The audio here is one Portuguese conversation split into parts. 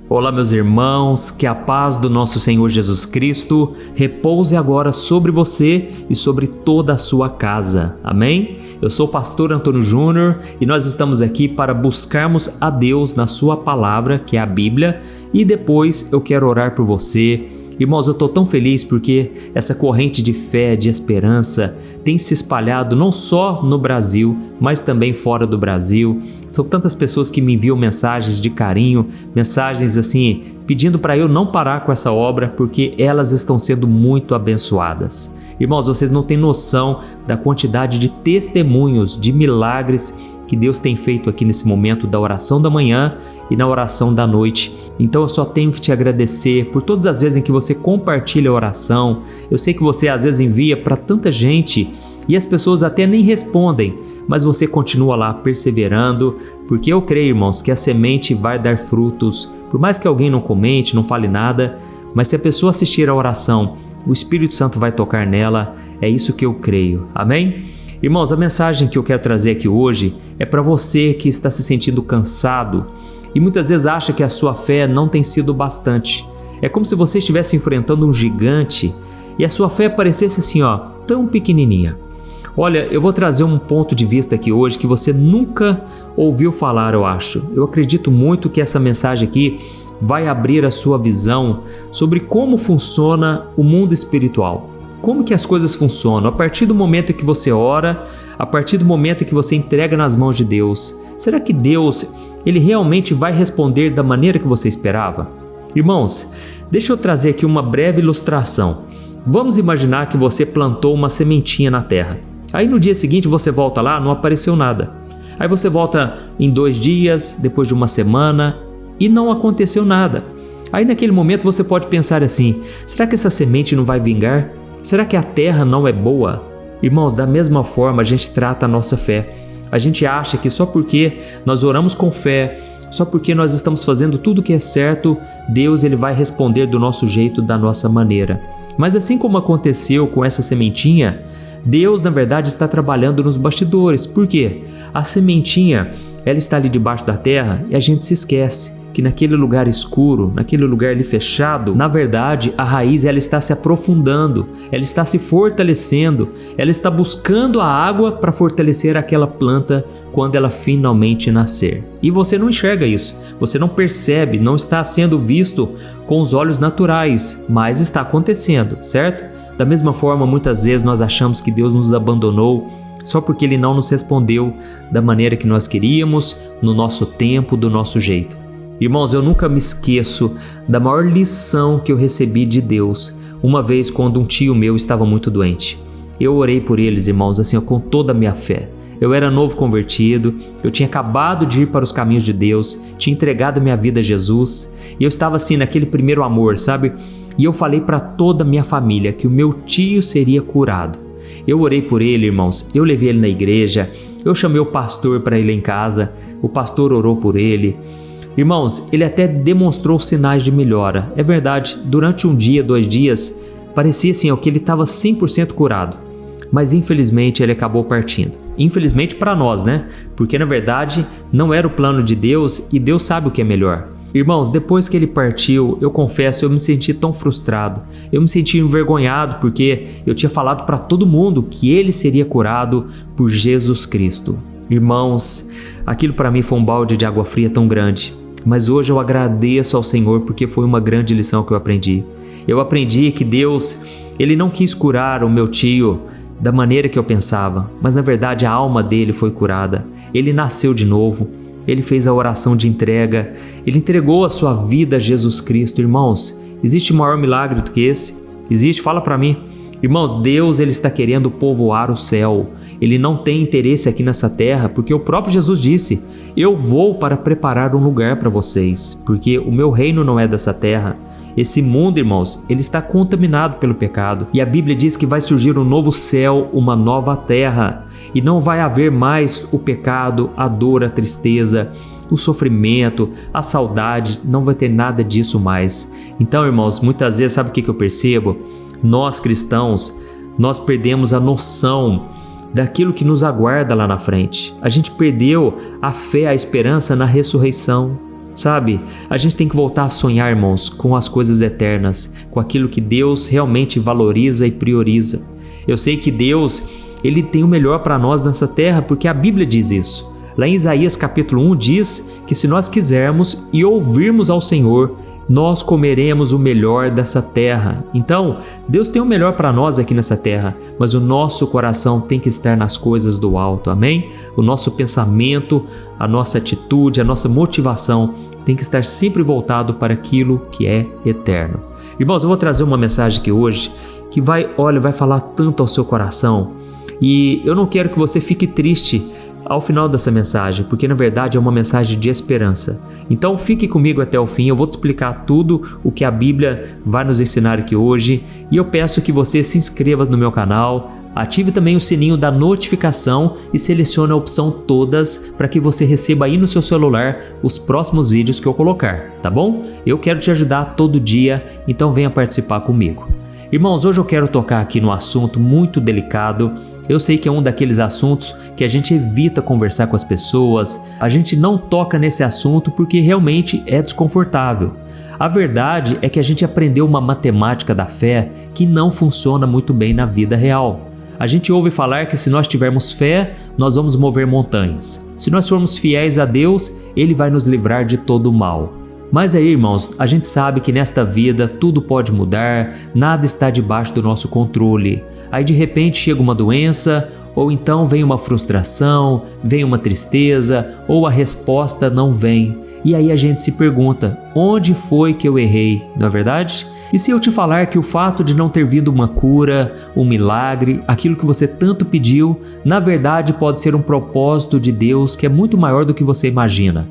Olá, meus irmãos, que a paz do nosso Senhor Jesus Cristo repouse agora sobre você e sobre toda a sua casa. Amém? Eu sou o pastor Antônio Júnior e nós estamos aqui para buscarmos a Deus na sua palavra, que é a Bíblia, e depois eu quero orar por você. Irmãos, eu estou tão feliz porque essa corrente de fé, de esperança, tem se espalhado não só no Brasil, mas também fora do Brasil. São tantas pessoas que me enviam mensagens de carinho, mensagens assim, pedindo para eu não parar com essa obra, porque elas estão sendo muito abençoadas. Irmãos, vocês não têm noção da quantidade de testemunhos, de milagres que Deus tem feito aqui nesse momento da oração da manhã e na oração da noite. Então eu só tenho que te agradecer por todas as vezes em que você compartilha a oração. Eu sei que você às vezes envia para tanta gente e as pessoas até nem respondem, mas você continua lá perseverando, porque eu creio, irmãos, que a semente vai dar frutos. Por mais que alguém não comente, não fale nada, mas se a pessoa assistir a oração, o Espírito Santo vai tocar nela. É isso que eu creio. Amém? Irmãos, a mensagem que eu quero trazer aqui hoje é para você que está se sentindo cansado e muitas vezes acha que a sua fé não tem sido bastante. É como se você estivesse enfrentando um gigante e a sua fé parecesse assim, tão pequenininha. Olha, eu vou trazer um ponto de vista aqui hoje que você nunca ouviu falar, eu acho. Eu acredito muito que essa mensagem aqui vai abrir a sua visão sobre como funciona o mundo espiritual. Como que as coisas funcionam? A partir do momento que você ora, a partir do momento que você entrega nas mãos de Deus, será que Deus, Ele realmente vai responder da maneira que você esperava? Irmãos, deixa eu trazer aqui uma breve ilustração. Vamos imaginar que você plantou uma sementinha na terra. Aí no dia seguinte você volta lá, não apareceu nada. Aí você volta em 2 dias, depois de uma semana, e não aconteceu nada. Aí naquele momento você pode pensar assim, será que essa semente não vai vingar? Será que a terra não é boa? Irmãos, da mesma forma a gente trata a nossa fé. A gente acha que só porque nós oramos com fé, só porque nós estamos fazendo tudo o que é certo, Deus ele vai responder do nosso jeito, da nossa maneira. Mas assim como aconteceu com essa sementinha, Deus na verdade está trabalhando nos bastidores. Por quê? A sementinha, ela está ali debaixo da terra e a gente se esquece que naquele lugar escuro, naquele lugar ali fechado, na verdade a raiz ela está se aprofundando, ela está se fortalecendo, ela está buscando a água para fortalecer aquela planta quando ela finalmente nascer. E você não enxerga isso, você não percebe, não está sendo visto com os olhos naturais, mas está acontecendo, certo? Da mesma forma, muitas vezes nós achamos que Deus nos abandonou só porque Ele não nos respondeu da maneira que nós queríamos, no nosso tempo, do nosso jeito. Irmãos, eu nunca me esqueço da maior lição que eu recebi de Deus, uma vez quando um tio meu estava muito doente. Eu orei por eles, irmãos, assim, com toda a minha fé. Eu era novo convertido, eu tinha acabado de ir para os caminhos de Deus, tinha entregado minha vida a Jesus, e eu estava assim naquele primeiro amor, sabe? E eu falei para toda a minha família que o meu tio seria curado. Eu orei por ele, irmãos, eu levei ele na igreja, eu chamei o pastor para ir lá em casa, o pastor orou por ele. Irmãos, ele até demonstrou sinais de melhora. É verdade, durante 1 dia, 2 dias, parecia assim que ele estava 100% curado. Mas infelizmente ele acabou partindo. Infelizmente para nós, né? Porque na verdade não era o plano de Deus e Deus sabe o que é melhor. Irmãos, depois que ele partiu, eu confesso, eu me senti tão frustrado. Eu me senti envergonhado porque eu tinha falado para todo mundo que ele seria curado por Jesus Cristo. Irmãos, aquilo para mim foi um balde de água fria tão grande. Mas hoje eu agradeço ao Senhor porque foi uma grande lição que eu aprendi. Eu aprendi que Deus, Ele não quis curar o meu tio da maneira que eu pensava, mas na verdade a alma dele foi curada. Ele nasceu de novo, ele fez a oração de entrega, ele entregou a sua vida a Jesus Cristo. Irmãos, existe maior milagre do que esse? Existe? Fala para mim. Irmãos, Deus ele está querendo povoar o céu. Ele não tem interesse aqui nessa terra, porque o próprio Jesus disse, eu vou para preparar um lugar para vocês, porque o meu reino não é dessa terra. Esse mundo, irmãos, ele está contaminado pelo pecado. E a Bíblia diz que vai surgir um novo céu, uma nova terra. E não vai haver mais o pecado, a dor, a tristeza, o sofrimento, a saudade. Não vai ter nada disso mais. Então, irmãos, muitas vezes, sabe o que eu percebo? Nós cristãos, nós perdemos a noção daquilo que nos aguarda lá na frente. A gente perdeu a fé, a esperança na ressurreição. Sabe, a gente tem que voltar a sonhar, irmãos, com as coisas eternas, com aquilo que Deus realmente valoriza e prioriza. Eu sei que Deus, Ele tem o melhor para nós nessa terra, porque a Bíblia diz isso. Lá em Isaías capítulo 1 diz que se nós quisermos e ouvirmos ao Senhor, nós comeremos o melhor dessa terra. Então, Deus tem o melhor para nós aqui nessa terra, mas o nosso coração tem que estar nas coisas do alto, amém? O nosso pensamento, a nossa atitude, a nossa motivação tem que estar sempre voltado para aquilo que é eterno. Irmãos, eu vou trazer uma mensagem aqui hoje que vai falar tanto ao seu coração, e eu não quero que você fique triste ao final dessa mensagem, porque na verdade é uma mensagem de esperança. Então fique comigo até o fim, eu vou te explicar tudo o que a Bíblia vai nos ensinar aqui hoje, e eu peço que você se inscreva no meu canal, ative também o sininho da notificação e selecione a opção todas para que você receba aí no seu celular os próximos vídeos que eu colocar, tá bom? Eu quero te ajudar todo dia, então venha participar comigo. Irmãos, hoje eu quero tocar aqui num assunto muito delicado. Eu sei que é um daqueles assuntos que a gente evita conversar com as pessoas, a gente não toca nesse assunto porque realmente é desconfortável. A verdade é que a gente aprendeu uma matemática da fé que não funciona muito bem na vida real. A gente ouve falar que se nós tivermos fé, nós vamos mover montanhas. Se nós formos fiéis a Deus, Ele vai nos livrar de todo o mal. Mas aí, irmãos, a gente sabe que nesta vida tudo pode mudar, nada está debaixo do nosso controle. Aí de repente chega uma doença, ou então vem uma frustração, vem uma tristeza, ou a resposta não vem. E aí a gente se pergunta, onde foi que eu errei, não é verdade? E se eu te falar que o fato de não ter vindo uma cura, um milagre, aquilo que você tanto pediu, na verdade pode ser um propósito de Deus que é muito maior do que você imagina.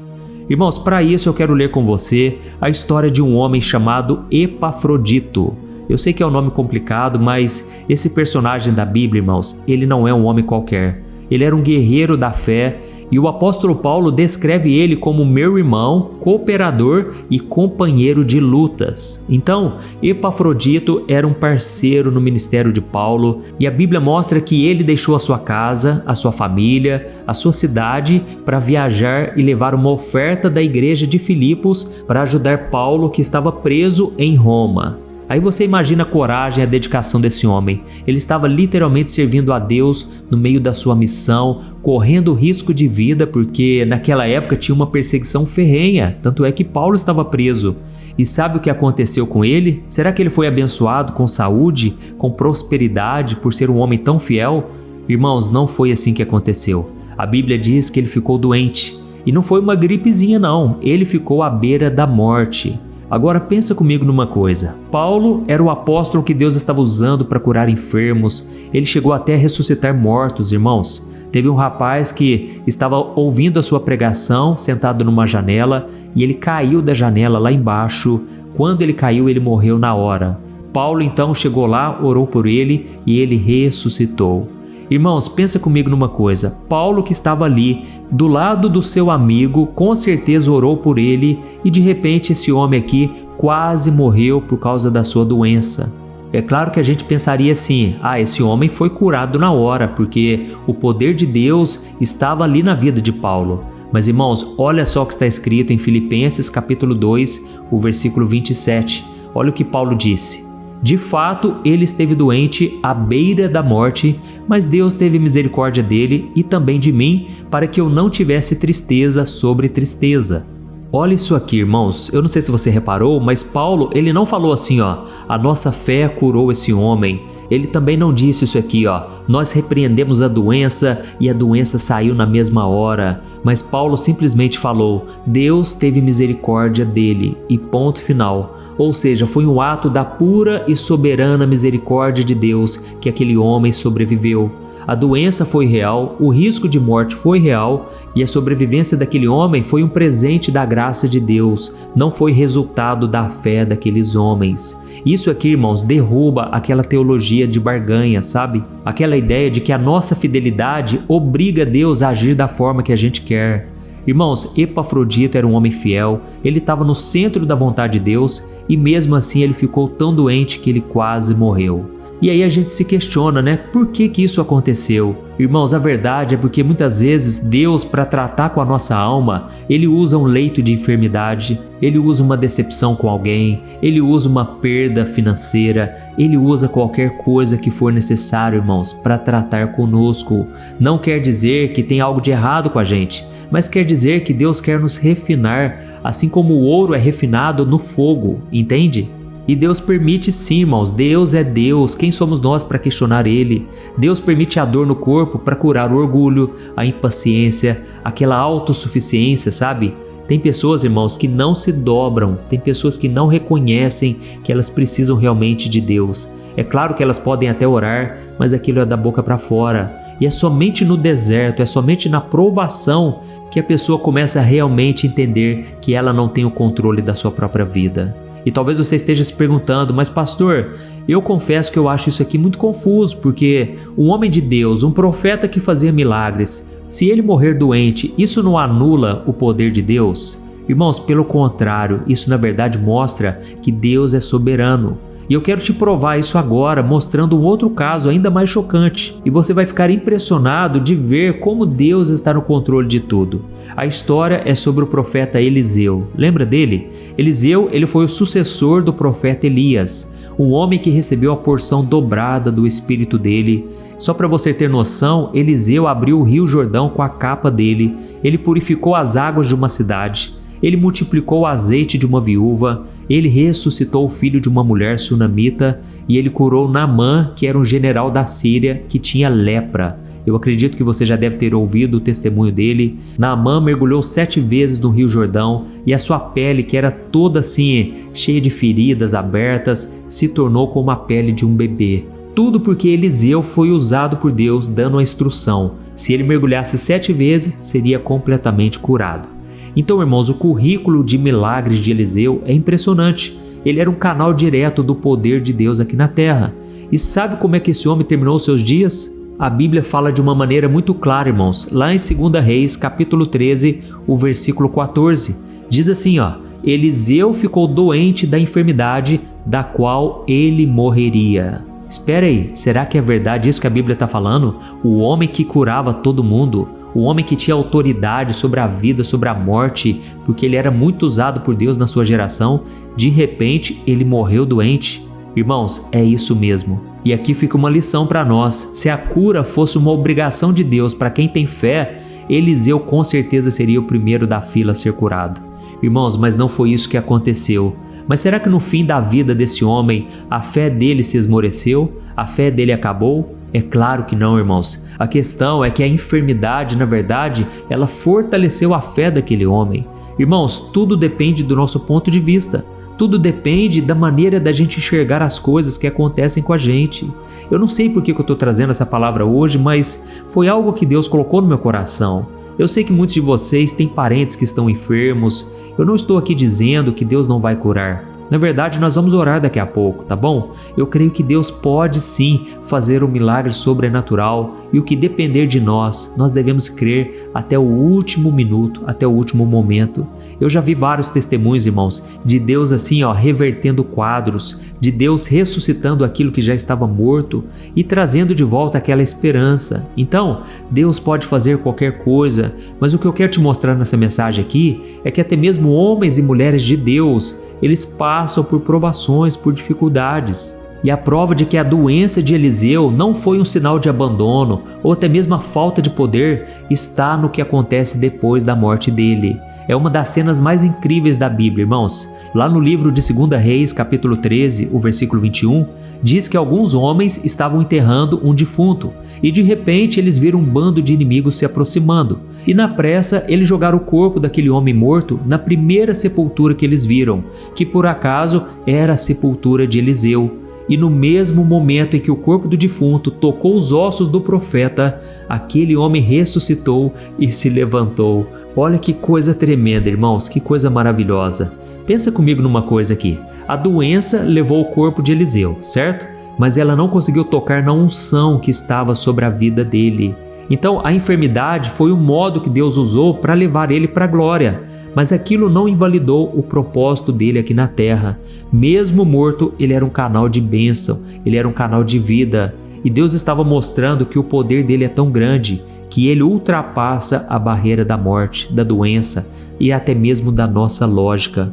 Irmãos, para isso eu quero ler com você a história de um homem chamado Epafrodito. Eu sei que é um nome complicado, mas esse personagem da Bíblia, irmãos, ele não é um homem qualquer. Ele era um guerreiro da fé, e o apóstolo Paulo descreve ele como meu irmão, cooperador e companheiro de lutas. Então, Epafrodito era um parceiro no ministério de Paulo, e a Bíblia mostra que ele deixou a sua casa, a sua família, a sua cidade para viajar e levar uma oferta da igreja de Filipos para ajudar Paulo, que estava preso em Roma. Aí você imagina a coragem e a dedicação desse homem. Ele estava literalmente servindo a Deus no meio da sua missão, correndo risco de vida, porque naquela época tinha uma perseguição ferrenha, tanto é que Paulo estava preso. E sabe o que aconteceu com ele? Será que ele foi abençoado com saúde, com prosperidade por ser um homem tão fiel? Irmãos, não foi assim que aconteceu. A Bíblia diz que ele ficou doente. E não foi uma gripezinha não, ele ficou à beira da morte. Agora pensa comigo numa coisa. Paulo era o apóstolo que Deus estava usando para curar enfermos. Ele chegou até a ressuscitar mortos, irmãos. Teve um rapaz que estava ouvindo a sua pregação, sentado numa janela, e ele caiu da janela lá embaixo. Quando ele caiu, ele morreu na hora. Paulo então chegou lá, orou por ele e ele ressuscitou. Irmãos, pensa comigo numa coisa. Paulo, que estava ali do lado do seu amigo, com certeza orou por ele, e de repente esse homem aqui quase morreu por causa da sua doença. É claro que a gente pensaria assim, esse homem foi curado na hora, porque o poder de Deus estava ali na vida de Paulo. Mas irmãos, olha só o que está escrito em Filipenses capítulo 2, o versículo 27. Olha o que Paulo disse. De fato, ele esteve doente à beira da morte, mas Deus teve misericórdia dele e também de mim, para que eu não tivesse tristeza sobre tristeza. Olha isso aqui, irmãos. Eu não sei se você reparou, mas Paulo, ele não falou assim, a nossa fé curou esse homem. Ele também não disse isso aqui, nós repreendemos a doença e a doença saiu na mesma hora. Mas Paulo simplesmente falou, Deus teve misericórdia dele e ponto final. Ou seja, foi um ato da pura e soberana misericórdia de Deus que aquele homem sobreviveu. A doença foi real, o risco de morte foi real e a sobrevivência daquele homem foi um presente da graça de Deus, não foi resultado da fé daqueles homens. Isso aqui, irmãos, derruba aquela teologia de barganha, sabe? Aquela ideia de que a nossa fidelidade obriga Deus a agir da forma que a gente quer. Irmãos, Epafrodito era um homem fiel, ele estava no centro da vontade de Deus e mesmo assim ele ficou tão doente que ele quase morreu. E aí a gente se questiona, né? Por que que isso aconteceu? Irmãos, a verdade é porque muitas vezes Deus, para tratar com a nossa alma, Ele usa um leito de enfermidade, Ele usa uma decepção com alguém, Ele usa uma perda financeira, Ele usa qualquer coisa que for necessário, irmãos, para tratar conosco. Não quer dizer que tem algo de errado com a gente, mas quer dizer que Deus quer nos refinar, assim como o ouro é refinado no fogo, entende? E Deus permite sim, irmãos. Deus é Deus. Quem somos nós para questionar Ele? Deus permite a dor no corpo para curar o orgulho, a impaciência, aquela autossuficiência, sabe? Tem pessoas, irmãos, que não se dobram. Tem pessoas que não reconhecem que elas precisam realmente de Deus. É claro que elas podem até orar, mas aquilo é da boca para fora. E é somente no deserto, é somente na provação que a pessoa começa a realmente entender que ela não tem o controle da sua própria vida. E talvez você esteja se perguntando, mas pastor, eu confesso que eu acho isso aqui muito confuso, porque um homem de Deus, um profeta que fazia milagres, se ele morrer doente, isso não anula o poder de Deus? Irmãos, pelo contrário, isso na verdade mostra que Deus é soberano. E eu quero te provar isso agora, mostrando um outro caso ainda mais chocante. E você vai ficar impressionado de ver como Deus está no controle de tudo. A história é sobre o profeta Eliseu. Lembra dele? Eliseu, ele foi o sucessor do profeta Elias, um homem que recebeu a porção dobrada do espírito dele. Só para você ter noção, Eliseu abriu o rio Jordão com a capa dele, ele purificou as águas de uma cidade, ele multiplicou o azeite de uma viúva, ele ressuscitou o filho de uma mulher sunamita e ele curou Naamã, que era um general da Síria que tinha lepra. Eu acredito que você já deve ter ouvido o testemunho dele. Naamã mergulhou 7 vezes no rio Jordão e a sua pele, que era toda assim, cheia de feridas abertas, se tornou como a pele de um bebê. Tudo porque Eliseu foi usado por Deus dando a instrução. Se ele mergulhasse 7 vezes, seria completamente curado. Então, irmãos, o currículo de milagres de Eliseu é impressionante. Ele era um canal direto do poder de Deus aqui na terra. E sabe como é que esse homem terminou os seus dias? A Bíblia fala de uma maneira muito clara, irmãos. Lá em 2 Reis, capítulo 13, o versículo 14, diz assim, ó: Eliseu ficou doente da enfermidade da qual ele morreria. Espera aí, será que é verdade isso que a Bíblia está falando? O homem que curava todo mundo, o homem que tinha autoridade sobre a vida, sobre a morte, porque ele era muito usado por Deus na sua geração, de repente ele morreu doente? Irmãos, é isso mesmo. E aqui fica uma lição para nós. Se a cura fosse uma obrigação de Deus para quem tem fé, Eliseu com certeza seria o primeiro da fila a ser curado. Irmãos, mas não foi isso que aconteceu. Mas será que no fim da vida desse homem, a fé dele se esmoreceu? A fé dele acabou? É claro que não, irmãos. A questão é que a enfermidade, na verdade, ela fortaleceu a fé daquele homem. Irmãos, tudo depende do nosso ponto de vista. Tudo depende da maneira da gente enxergar as coisas que acontecem com a gente. Eu não sei por que eu estou trazendo essa palavra hoje, mas foi algo que Deus colocou no meu coração. Eu sei que muitos de vocês têm parentes que estão enfermos. Eu não estou aqui dizendo que Deus não vai curar. Na verdade, nós vamos orar daqui a pouco, tá bom? Eu creio que Deus pode sim fazer um milagre sobrenatural e o que depender de nós, nós devemos crer até o último minuto, até o último momento. Eu já vi vários testemunhos, irmãos, de Deus assim, revertendo quadros, de Deus ressuscitando aquilo que já estava morto e trazendo de volta aquela esperança. Então, Deus pode fazer qualquer coisa, mas o que eu quero te mostrar nessa mensagem aqui é que até mesmo homens e mulheres de Deus, eles passam por provações, por dificuldades. E a prova de que a doença de Eliseu não foi um sinal de abandono ou até mesmo a falta de poder está no que acontece depois da morte dele. É uma das cenas mais incríveis da Bíblia, irmãos. Lá no livro de 2 Reis, capítulo 13, o versículo 21, diz que alguns homens estavam enterrando um defunto e de repente eles viram um bando de inimigos se aproximando. E na pressa eles jogaram o corpo daquele homem morto na primeira sepultura que eles viram, que por acaso era a sepultura de Eliseu. E no mesmo momento em que o corpo do defunto tocou os ossos do profeta, aquele homem ressuscitou e se levantou. Olha que coisa tremenda, irmãos, que coisa maravilhosa. Pensa comigo numa coisa aqui. A doença levou o corpo de Eliseu, certo? Mas ela não conseguiu tocar na unção que estava sobre a vida dele. Então a enfermidade foi o modo que Deus usou para levar ele para a glória. mas aquilo não invalidou o propósito dele aqui na terra. Mesmo morto, ele era um canal de bênção, ele era um canal de vida. E Deus estava mostrando que o poder dele é tão grande que ele ultrapassa a barreira da morte, da doença e até mesmo da nossa lógica.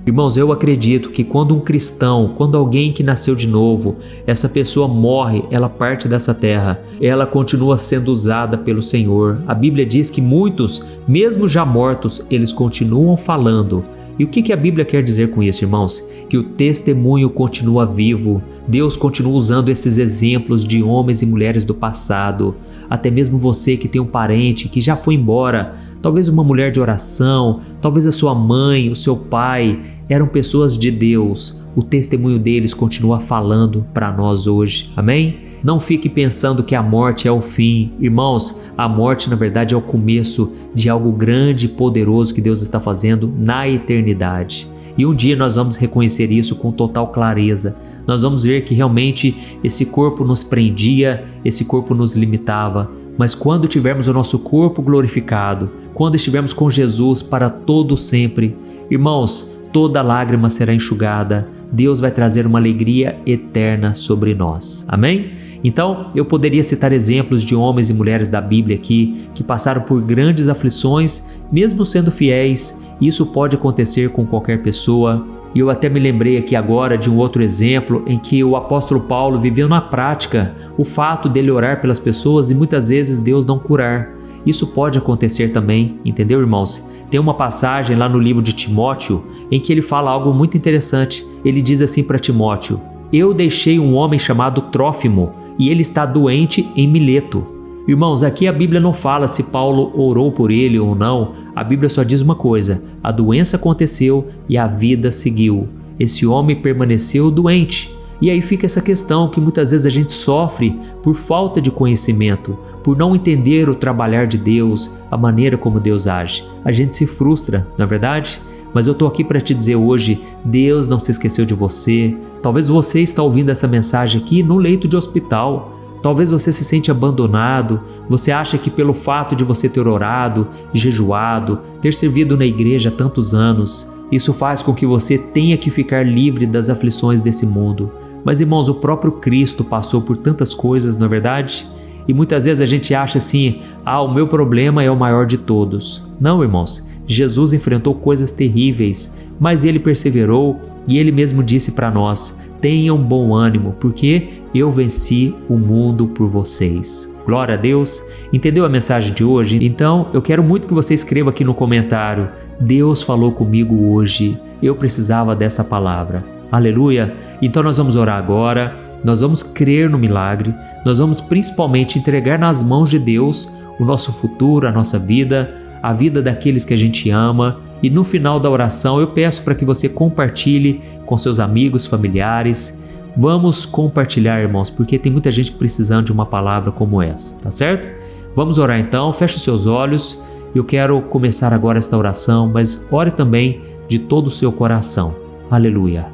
Irmãos, eu acredito que quando um cristão, quando alguém que nasceu de novo, essa pessoa morre, ela parte dessa terra, ela continua sendo usada pelo Senhor. A Bíblia diz que muitos, mesmo já mortos, eles continuam falando. E o que a Bíblia quer dizer com isso, irmãos? Que o testemunho continua vivo. Deus continua usando esses exemplos de homens e mulheres do passado. Até mesmo você que tem um parente que já foi embora, talvez uma mulher de oração, talvez a sua mãe, o seu pai, eram pessoas de Deus. O testemunho deles continua falando para nós hoje. Amém? Não fique pensando que a morte é o fim. Irmãos, a morte na verdade é o começo de algo grande e poderoso que Deus está fazendo na eternidade. E um dia nós vamos reconhecer isso com total clareza. Nós vamos ver que realmente esse corpo nos prendia, esse corpo nos limitava. Mas quando tivermos o nosso corpo glorificado, quando estivermos com Jesus para todo sempre, irmãos, toda lágrima será enxugada. Deus vai trazer uma alegria eterna sobre nós. Amém? Então, eu poderia citar exemplos de homens e mulheres da Bíblia aqui que passaram por grandes aflições, mesmo sendo fiéis. Isso pode acontecer com qualquer pessoa. E eu até me lembrei aqui agora de um outro exemplo em que o apóstolo Paulo viveu na prática o fato dele orar pelas pessoas e muitas vezes Deus não curar. Isso pode acontecer também, entendeu, irmãos? Tem uma passagem lá no livro de Timóteo em que ele fala algo muito interessante. Ele diz assim para Timóteo: eu deixei um homem chamado Trófimo e ele está doente em Mileto. Irmãos, aqui a Bíblia não fala se Paulo orou por ele ou não. A Bíblia só diz uma coisa: a doença aconteceu e a vida seguiu. Esse homem permaneceu doente. E aí fica essa questão que muitas vezes a gente sofre por falta de conhecimento, por não entender o trabalhar de Deus, a maneira como Deus age. A gente se frustra, não é verdade? Mas eu estou aqui para te dizer hoje, Deus não se esqueceu de você. Talvez você está ouvindo essa mensagem aqui no leito de hospital. Talvez você se sente abandonado, você acha que pelo fato de você ter orado, jejuado, ter servido na igreja há tantos anos, isso faz com que você tenha que ficar livre das aflições desse mundo. Mas irmãos, o próprio Cristo passou por tantas coisas, não é verdade? E muitas vezes a gente acha assim, o meu problema é o maior de todos. Não, irmãos, Jesus enfrentou coisas terríveis, mas ele perseverou e ele mesmo disse para nós: tenham bom ânimo, porque eu venci o mundo por vocês. Glória a Deus. Entendeu a mensagem de hoje? Então, eu quero muito que você escreva aqui no comentário: Deus falou comigo hoje, eu precisava dessa palavra. Aleluia. Então nós vamos orar agora, nós vamos crer no milagre, nós vamos principalmente entregar nas mãos de Deus o nosso futuro, a nossa vida, a vida daqueles que a gente ama. E no final da oração eu peço para que você compartilhe com seus amigos, familiares. Vamos compartilhar, irmãos, porque tem muita gente precisando de uma palavra como essa, tá certo? Vamos orar então, feche os seus olhos. Eu quero começar agora esta oração, mas ore também de todo o seu coração. Aleluia.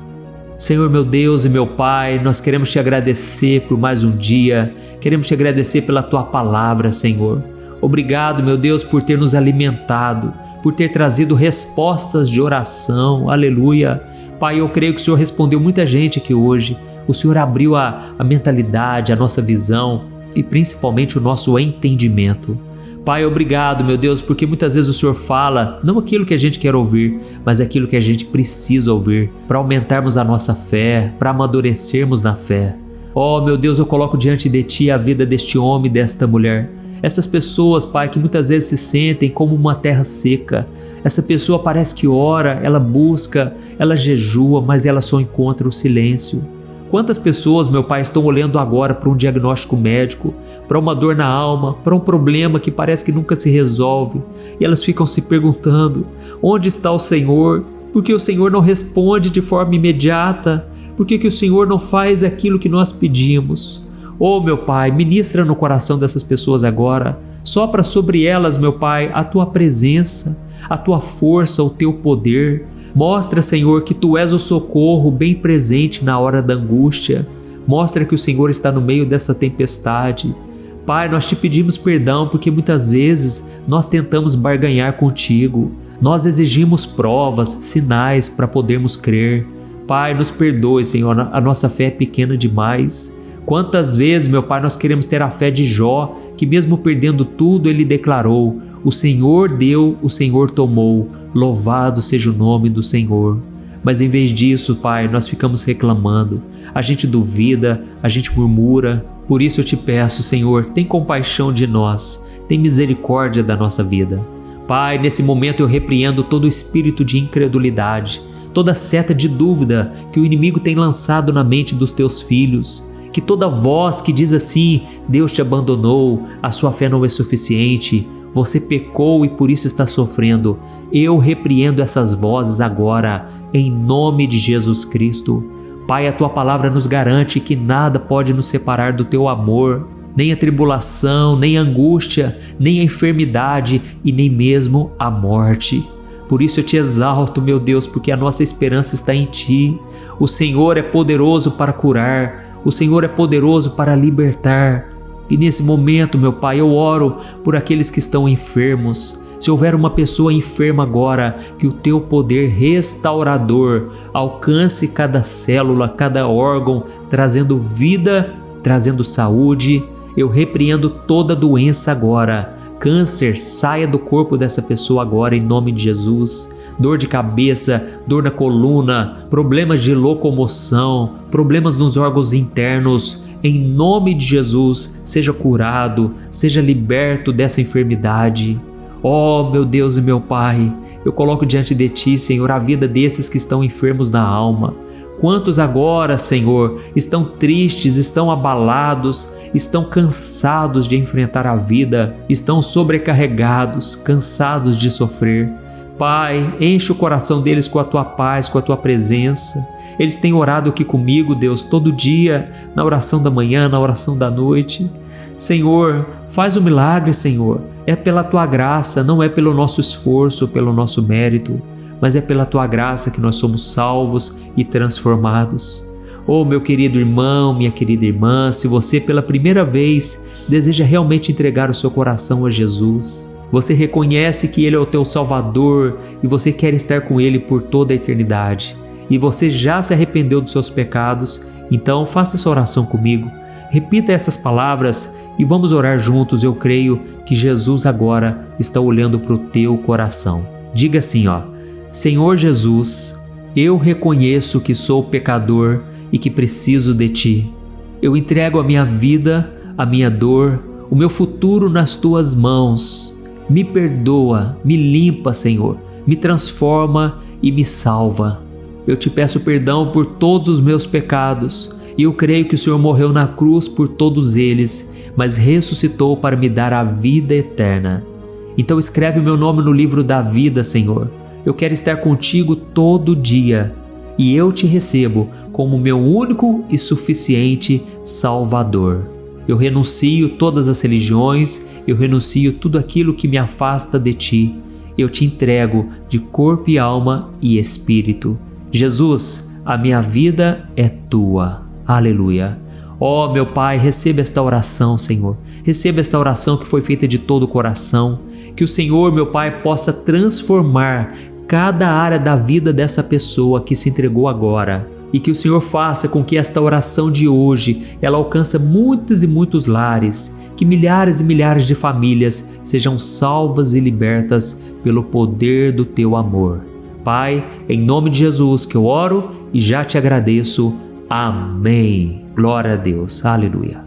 Senhor, meu Deus e meu Pai, nós queremos te agradecer por mais um dia, queremos te agradecer pela tua palavra, Senhor. Obrigado, meu Deus, por ter nos alimentado, por ter trazido respostas de oração, aleluia. Pai, eu creio que o Senhor respondeu muita gente aqui hoje. O Senhor abriu a mentalidade, a nossa visão e principalmente o nosso entendimento. Pai, obrigado, meu Deus, porque muitas vezes o Senhor fala não aquilo que a gente quer ouvir, mas aquilo que a gente precisa ouvir para aumentarmos a nossa fé, para amadurecermos na fé. Oh, meu Deus, eu coloco diante de Ti a vida deste homem e desta mulher. Essas pessoas, Pai, que muitas vezes se sentem como uma terra seca. Essa pessoa parece que ora, ela busca, ela jejua, mas ela só encontra o silêncio. Quantas pessoas, meu Pai, estão olhando agora para um diagnóstico médico, para uma dor na alma, para um problema que parece que nunca se resolve, e elas ficam se perguntando: onde está o Senhor? Por que o Senhor não responde de forma imediata? Por que o Senhor não faz aquilo que nós pedimos? Oh, meu Pai, ministra no coração dessas pessoas agora, sopra sobre elas, meu Pai, a Tua presença, a Tua força, o Teu poder. Mostra, Senhor, que Tu és o socorro bem presente na hora da angústia. Mostra que o Senhor está no meio dessa tempestade. Pai, nós Te pedimos perdão porque muitas vezes nós tentamos barganhar contigo. Nós exigimos provas, sinais para podermos crer. Pai, nos perdoe, Senhor, a nossa fé é pequena demais. Quantas vezes, meu Pai, nós queremos ter a fé de Jó, que mesmo perdendo tudo, ele declarou: o Senhor deu, o Senhor tomou, louvado seja o nome do Senhor. Mas em vez disso, Pai, nós ficamos reclamando, a gente duvida, a gente murmura. Por isso eu te peço, Senhor, tem compaixão de nós, tem misericórdia da nossa vida. Pai, nesse momento eu repreendo todo o espírito de incredulidade, toda seta de dúvida que o inimigo tem lançado na mente dos teus filhos, que toda voz que diz assim: Deus te abandonou, a sua fé não é suficiente, você pecou e por isso está sofrendo. Eu repreendo essas vozes agora, em nome de Jesus Cristo. Pai, a tua palavra nos garante que nada pode nos separar do teu amor, nem a tribulação, nem a angústia, nem a enfermidade e nem mesmo a morte. Por isso eu te exalto, meu Deus, porque a nossa esperança está em ti. O Senhor é poderoso para curar, o Senhor é poderoso para libertar. E nesse momento, meu Pai, eu oro por aqueles que estão enfermos. Se houver uma pessoa enferma agora, que o teu poder restaurador alcance cada célula, cada órgão, trazendo vida, trazendo saúde. Eu repreendo toda doença agora. Câncer, saia do corpo dessa pessoa agora em nome de Jesus. Dor de cabeça, dor na coluna, problemas de locomoção, problemas nos órgãos internos. Em nome de Jesus, seja curado, seja liberto dessa enfermidade. Oh, meu Deus e meu Pai, eu coloco diante de Ti, Senhor, a vida desses que estão enfermos na alma. Quantos agora, Senhor, estão tristes, estão abalados, estão cansados de enfrentar a vida, estão sobrecarregados, cansados de sofrer. Pai, enche o coração deles com a Tua paz, com a Tua presença. Eles têm orado aqui comigo, Deus, todo dia, na oração da manhã, na oração da noite. Senhor, faz um milagre, Senhor. É pela Tua graça, não é pelo nosso esforço, pelo nosso mérito, mas é pela Tua graça que nós somos salvos e transformados. Oh, meu querido irmão, minha querida irmã, se você pela primeira vez deseja realmente entregar o seu coração a Jesus, você reconhece que Ele é o teu Salvador e você quer estar com Ele por toda a eternidade, e você já se arrependeu dos seus pecados, então faça essa oração comigo. Repita essas palavras e vamos orar juntos. Eu creio que Jesus agora está olhando para o teu coração. Diga assim, Senhor Jesus, eu reconheço que sou pecador e que preciso de Ti. Eu entrego a minha vida, a minha dor, o meu futuro nas Tuas mãos. Me perdoa, me limpa, Senhor, me transforma e me salva. Eu te peço perdão por todos os meus pecados e eu creio que o Senhor morreu na cruz por todos eles, mas ressuscitou para me dar a vida eterna. Então escreve o meu nome no livro da vida, Senhor. Eu quero estar contigo todo dia e eu te recebo como meu único e suficiente Salvador. Eu renuncio todas as religiões, eu renuncio tudo aquilo que me afasta de Ti. Eu te entrego de corpo e alma e espírito. Jesus, a minha vida é Tua. Aleluia. Oh, meu Pai, receba esta oração, Senhor. Receba esta oração que foi feita de todo o coração. Que o Senhor, meu Pai, possa transformar cada área da vida dessa pessoa que se entregou agora. E que o Senhor faça com que esta oração de hoje, ela alcance muitos e muitos lares. Que milhares e milhares de famílias sejam salvas e libertas pelo poder do Teu amor. Pai, em nome de Jesus que eu oro e já te agradeço. Amém. Glória a Deus. Aleluia.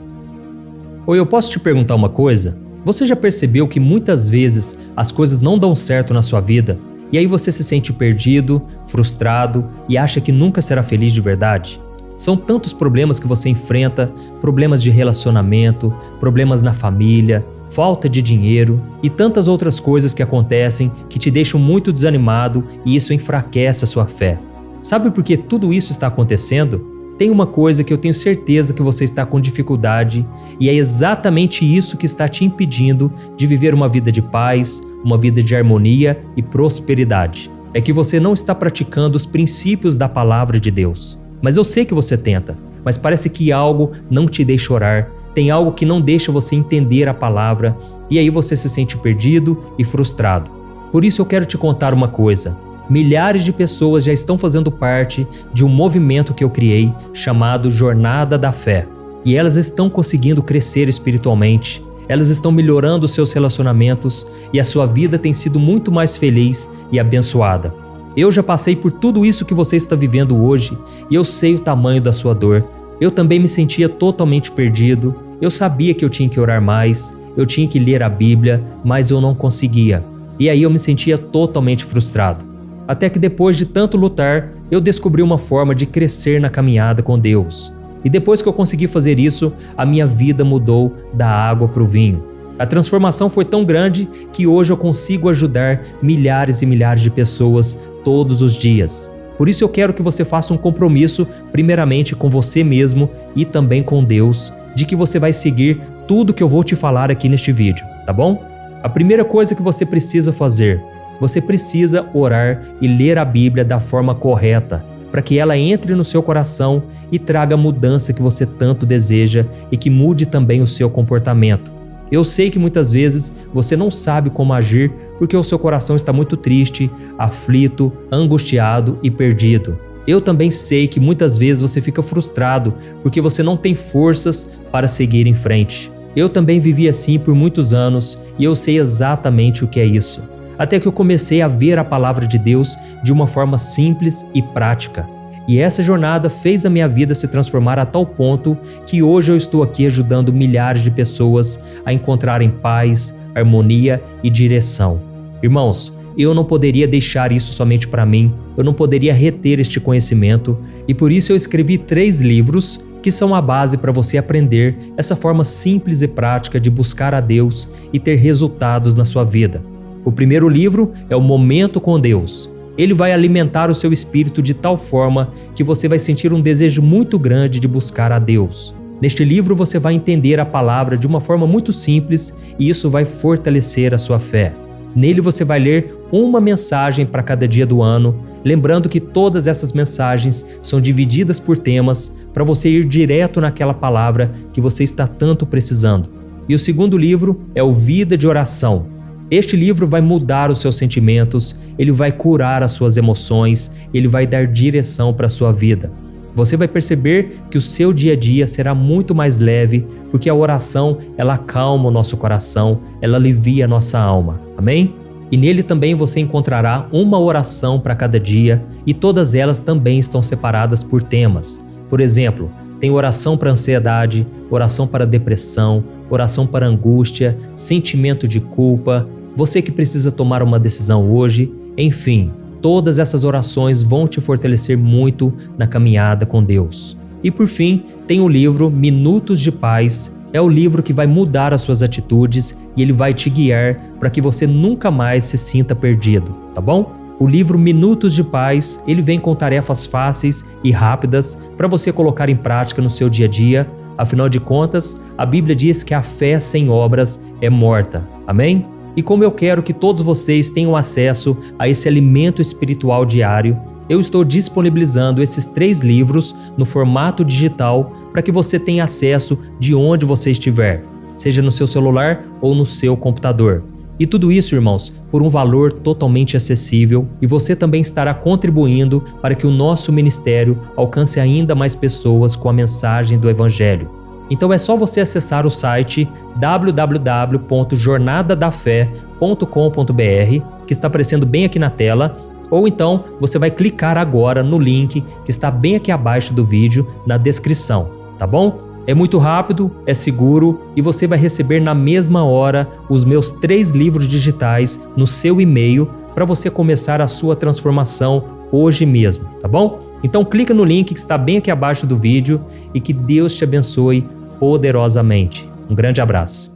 Oi, eu posso te perguntar uma coisa? Você já percebeu que muitas vezes as coisas não dão certo na sua vida e aí você se sente perdido, frustrado e acha que nunca será feliz de verdade? São tantos problemas que você enfrenta, problemas de relacionamento, problemas na família, falta de dinheiro e tantas outras coisas que acontecem que te deixam muito desanimado e isso enfraquece a sua fé. Sabe por que tudo isso está acontecendo? Tem uma coisa que eu tenho certeza que você está com dificuldade e é exatamente isso que está te impedindo de viver uma vida de paz, uma vida de harmonia e prosperidade. É que você não está praticando os princípios da palavra de Deus. Mas eu sei que você tenta, mas parece que algo não te deixa orar, tem algo que não deixa você entender a palavra e aí você se sente perdido e frustrado. Por isso eu quero te contar uma coisa. Milhares de pessoas já estão fazendo parte de um movimento que eu criei chamado Jornada da Fé. E elas estão conseguindo crescer espiritualmente. Elas estão melhorando seus relacionamentos e a sua vida tem sido muito mais feliz e abençoada. Eu já passei por tudo isso que você está vivendo hoje e eu sei o tamanho da sua dor. Eu também me sentia totalmente perdido. Eu sabia que eu tinha que orar mais, eu tinha que ler a Bíblia, mas eu não conseguia. E aí eu me sentia totalmente frustrado. Até que depois de tanto lutar, eu descobri uma forma de crescer na caminhada com Deus. E depois que eu consegui fazer isso, a minha vida mudou da água para o vinho. A transformação foi tão grande que hoje eu consigo ajudar milhares e milhares de pessoas todos os dias. Por isso eu quero que você faça um compromisso, primeiramente com você mesmo e também com Deus, de que você vai seguir tudo que eu vou te falar aqui neste vídeo, tá bom? A primeira coisa que você precisa fazer, você precisa orar e ler a Bíblia da forma correta, para que ela entre no seu coração e traga a mudança que você tanto deseja e que mude também o seu comportamento. Eu sei que muitas vezes você não sabe como agir porque o seu coração está muito triste, aflito, angustiado e perdido. Eu também sei que muitas vezes você fica frustrado porque você não tem forças para seguir em frente. Eu também vivi assim por muitos anos e eu sei exatamente o que é isso. Até que eu comecei a ver a palavra de Deus de uma forma simples e prática. E essa jornada fez a minha vida se transformar a tal ponto que hoje eu estou aqui ajudando milhares de pessoas a encontrarem paz, harmonia e direção. Irmãos, eu não poderia deixar isso somente para mim, eu não poderia reter este conhecimento e por isso eu escrevi 3 livros que são a base para você aprender essa forma simples e prática de buscar a Deus e ter resultados na sua vida. O primeiro livro é o Momento com Deus. Ele vai alimentar o seu espírito de tal forma que você vai sentir um desejo muito grande de buscar a Deus. Neste livro você vai entender a palavra de uma forma muito simples e isso vai fortalecer a sua fé. Nele você vai ler uma mensagem para cada dia do ano, lembrando que todas essas mensagens são divididas por temas para você ir direto naquela palavra que você está tanto precisando. E o segundo livro é o Vida de Oração. Este livro vai mudar os seus sentimentos, ele vai curar as suas emoções, ele vai dar direção para a sua vida. Você vai perceber que o seu dia a dia será muito mais leve, porque a oração, ela acalma o nosso coração, ela alivia a nossa alma. Amém? E nele também você encontrará uma oração para cada dia e todas elas também estão separadas por temas. Por exemplo, tem oração para ansiedade, oração para depressão, oração para angústia, sentimento de culpa, você que precisa tomar uma decisão hoje, enfim, todas essas orações vão te fortalecer muito na caminhada com Deus. E por fim, tem o livro Minutos de Paz, é o livro que vai mudar as suas atitudes e ele vai te guiar para que você nunca mais se sinta perdido, tá bom? O livro Minutos de Paz, ele vem com tarefas fáceis e rápidas para você colocar em prática no seu dia a dia. Afinal de contas, a Bíblia diz que a fé sem obras é morta. Amém? E como eu quero que todos vocês tenham acesso a esse alimento espiritual diário, eu estou disponibilizando esses 3 livros no formato digital para que você tenha acesso de onde você estiver, seja no seu celular ou no seu computador. E tudo isso, irmãos, por um valor totalmente acessível e você também estará contribuindo para que o nosso ministério alcance ainda mais pessoas com a mensagem do Evangelho. Então é só você acessar o site www.jornadadafé.com.br, que está aparecendo bem aqui na tela, ou então você vai clicar agora no link que está bem aqui abaixo do vídeo, na descrição, tá bom? É muito rápido, é seguro e você vai receber na mesma hora os meus 3 livros digitais no seu e-mail para você começar a sua transformação hoje mesmo, tá bom? Então clica no link que está bem aqui abaixo do vídeo e que Deus te abençoe poderosamente. Um grande abraço.